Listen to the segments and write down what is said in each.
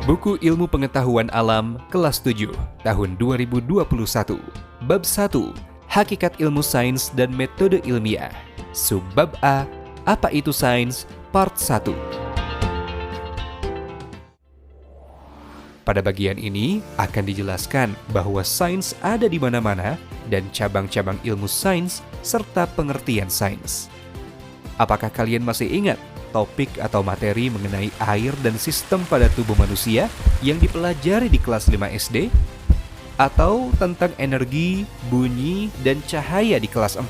Buku Ilmu Pengetahuan Alam kelas 7 tahun 2021. Bab 1. Hakikat ilmu sains dan metode ilmiah. Subbab A. Apa itu sains? Part 1. Pada bagian ini akan dijelaskan bahwa sains ada di mana-mana dan cabang-cabang ilmu sains serta pengertian sains. Apakah kalian masih ingat topik atau materi mengenai air dan sistem pada tubuh manusia yang dipelajari di kelas 5 SD? Atau tentang energi, bunyi, dan cahaya di kelas 4?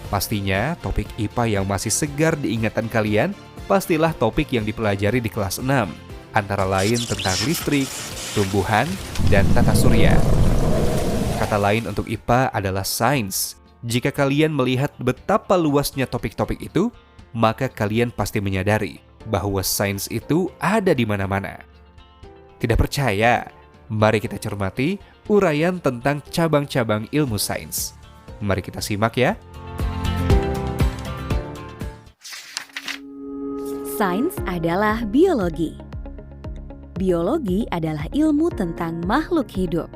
Pastinya topik IPA yang masih segar di ingatan kalian pastilah topik yang dipelajari di kelas 6, antara lain tentang listrik, tumbuhan, dan tata surya. Kata lain untuk IPA adalah sains. Jika kalian melihat betapa luasnya topik-topik itu, maka kalian pasti menyadari bahwa sains itu ada di mana-mana. Tidak percaya? Mari kita cermati uraian tentang cabang-cabang ilmu sains. Mari kita simak ya. Sains adalah biologi. Biologi adalah ilmu tentang makhluk hidup.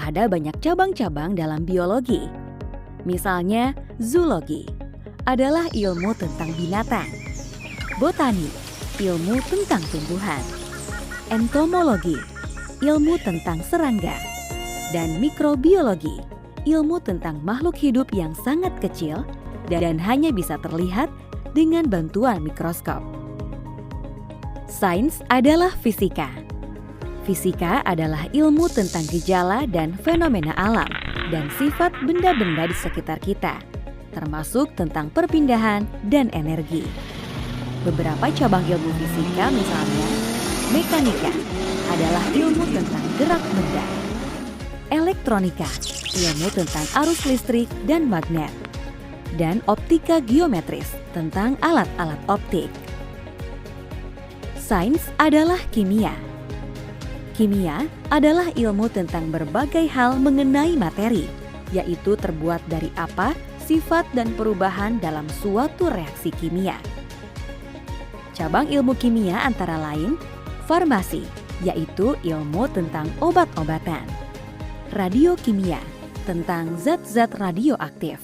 Ada banyak cabang-cabang dalam biologi. Misalnya, zoologi adalah ilmu tentang binatang. Botani, ilmu tentang tumbuhan. Entomologi, ilmu tentang serangga. Dan mikrobiologi, ilmu tentang makhluk hidup yang sangat kecil dan hanya bisa terlihat dengan bantuan mikroskop. Sains adalah fisika. Fisika adalah ilmu tentang gejala dan fenomena alam dan sifat benda-benda di sekitar kita, termasuk tentang perpindahan dan energi. Beberapa cabang ilmu fisika misalnya, mekanika adalah ilmu tentang gerak benda. Elektronika, ilmu tentang arus listrik dan magnet. Dan optika geometris, tentang alat-alat optik. Sains adalah kimia. Kimia adalah ilmu tentang berbagai hal mengenai materi, yaitu terbuat dari apa, sifat dan perubahan dalam suatu reaksi kimia. Cabang ilmu kimia antara lain, farmasi, yaitu ilmu tentang obat-obatan. Radiokimia, tentang zat-zat radioaktif.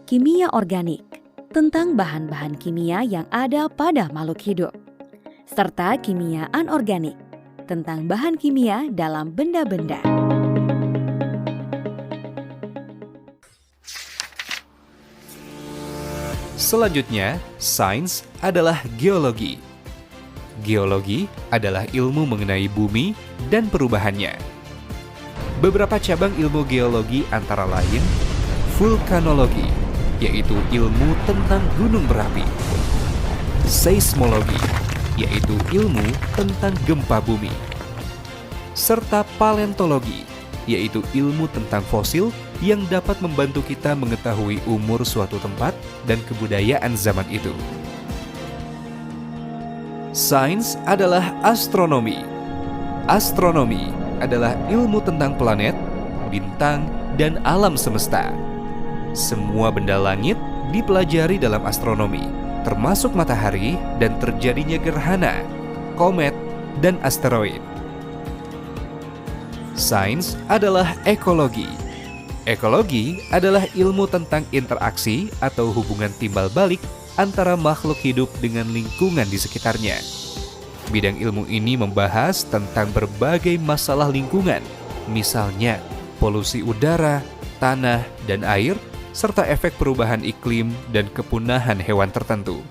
Kimia organik, tentang bahan-bahan kimia yang ada pada makhluk hidup. Serta kimia anorganik, tentang bahan kimia dalam benda-benda. Selanjutnya, sains adalah geologi. Geologi adalah ilmu mengenai bumi dan perubahannya. Beberapa cabang ilmu geologi antara lain, vulkanologi, yaitu ilmu tentang gunung berapi. Seismologi, yaitu ilmu tentang gempa bumi. Serta paleontologi, yaitu ilmu tentang fosil yang dapat membantu kita mengetahui umur suatu tempat dan kebudayaan zaman itu. Sains adalah astronomi. Astronomi adalah ilmu tentang planet, bintang, dan alam semesta. Semua benda langit dipelajari dalam astronomi, termasuk matahari dan terjadinya gerhana, komet, dan asteroid. Sains adalah ekologi. Ekologi adalah ilmu tentang interaksi atau hubungan timbal balik antara makhluk hidup dengan lingkungan di sekitarnya. Bidang ilmu ini membahas tentang berbagai masalah lingkungan, misalnya polusi udara, tanah, dan air, serta efek perubahan iklim dan kepunahan hewan tertentu.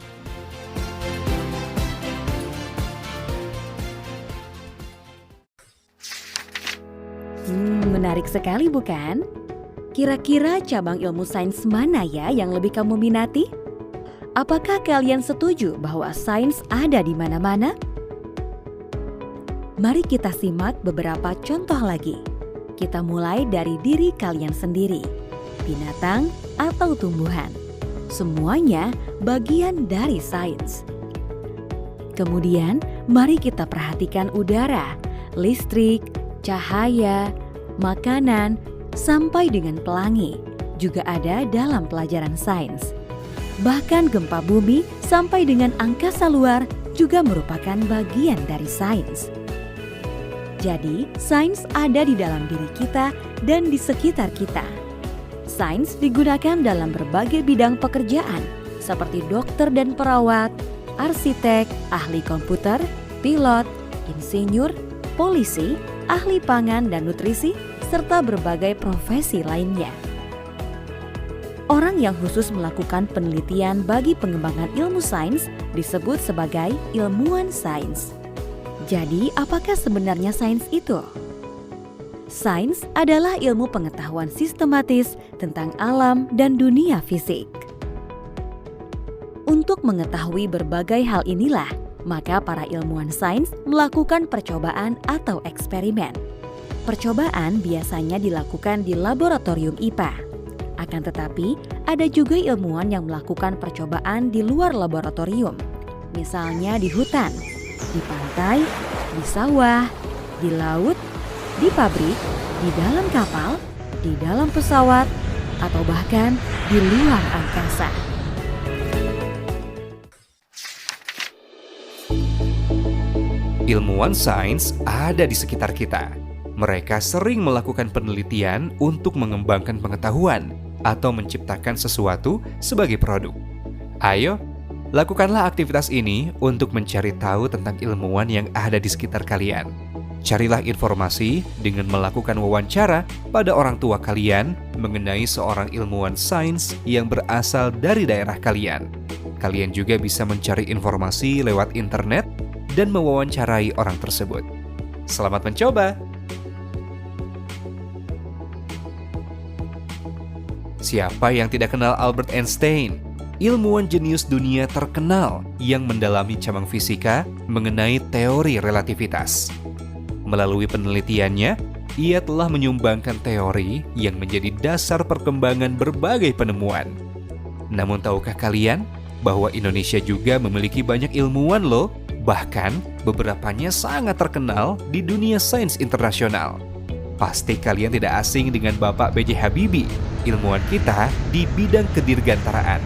Menarik sekali bukan? Kira-kira cabang ilmu sains mana ya yang lebih kamu minati? Apakah kalian setuju bahwa sains ada di mana-mana? Mari kita simak beberapa contoh lagi. Kita mulai dari diri kalian sendiri, binatang atau tumbuhan. Semuanya bagian dari sains. Kemudian, mari kita perhatikan udara, listrik, cahaya, makanan, sampai dengan pelangi juga ada dalam pelajaran sains. Bahkan gempa bumi sampai dengan angkasa luar juga merupakan bagian dari sains. Jadi, sains ada di dalam diri kita dan di sekitar kita. Sains digunakan dalam berbagai bidang pekerjaan, seperti dokter dan perawat, arsitek, ahli komputer, pilot, insinyur, polisi, ahli pangan dan nutrisi, serta berbagai profesi lainnya. Orang yang khusus melakukan penelitian bagi pengembangan ilmu sains disebut sebagai ilmuwan sains. Jadi, apakah sebenarnya sains itu? Sains adalah ilmu pengetahuan sistematis tentang alam dan dunia fisik. Untuk mengetahui berbagai hal inilah, maka para ilmuwan sains melakukan percobaan atau eksperimen. Percobaan biasanya dilakukan di laboratorium IPA. Akan tetapi, ada juga ilmuwan yang melakukan percobaan di luar laboratorium, misalnya di hutan, di pantai, di sawah, di laut, di pabrik, di dalam kapal, di dalam pesawat, atau bahkan di luar angkasa. Ilmuwan sains ada di sekitar kita. Mereka sering melakukan penelitian untuk mengembangkan pengetahuan atau menciptakan sesuatu sebagai produk. Ayo, lakukanlah aktivitas ini untuk mencari tahu tentang ilmuwan yang ada di sekitar kalian. Carilah informasi dengan melakukan wawancara pada orang tua kalian mengenai seorang ilmuwan sains yang berasal dari daerah kalian. Kalian juga bisa mencari informasi lewat internet dan mewawancarai orang tersebut. Selamat mencoba! Siapa yang tidak kenal Albert Einstein? Ilmuwan jenius dunia terkenal yang mendalami cabang fisika mengenai teori relativitas. Melalui penelitiannya, ia telah menyumbangkan teori yang menjadi dasar perkembangan berbagai penemuan. Namun tahukah kalian bahwa Indonesia juga memiliki banyak ilmuwan loh? Bahkan beberapanya sangat terkenal di dunia sains internasional. Pasti kalian tidak asing dengan Bapak B.J. Habibie, ilmuwan kita di bidang kedirgantaraan.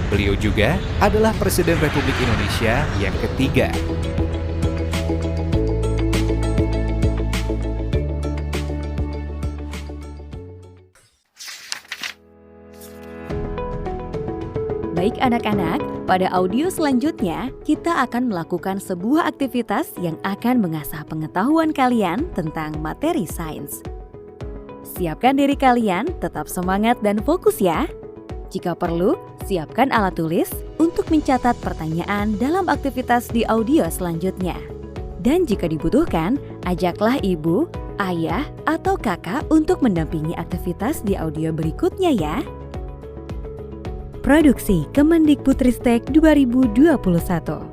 Beliau juga adalah Presiden Republik Indonesia yang ketiga. Baik anak-anak, pada audio selanjutnya kita akan melakukan sebuah aktivitas yang akan mengasah pengetahuan kalian tentang materi sains. Siapkan diri kalian, tetap semangat dan fokus ya. Jika perlu, siapkan alat tulis untuk mencatat pertanyaan dalam aktivitas di audio selanjutnya. Dan jika dibutuhkan, ajaklah ibu, ayah, atau kakak untuk mendampingi aktivitas di audio berikutnya ya. Produksi Kemendikbudristek 2021.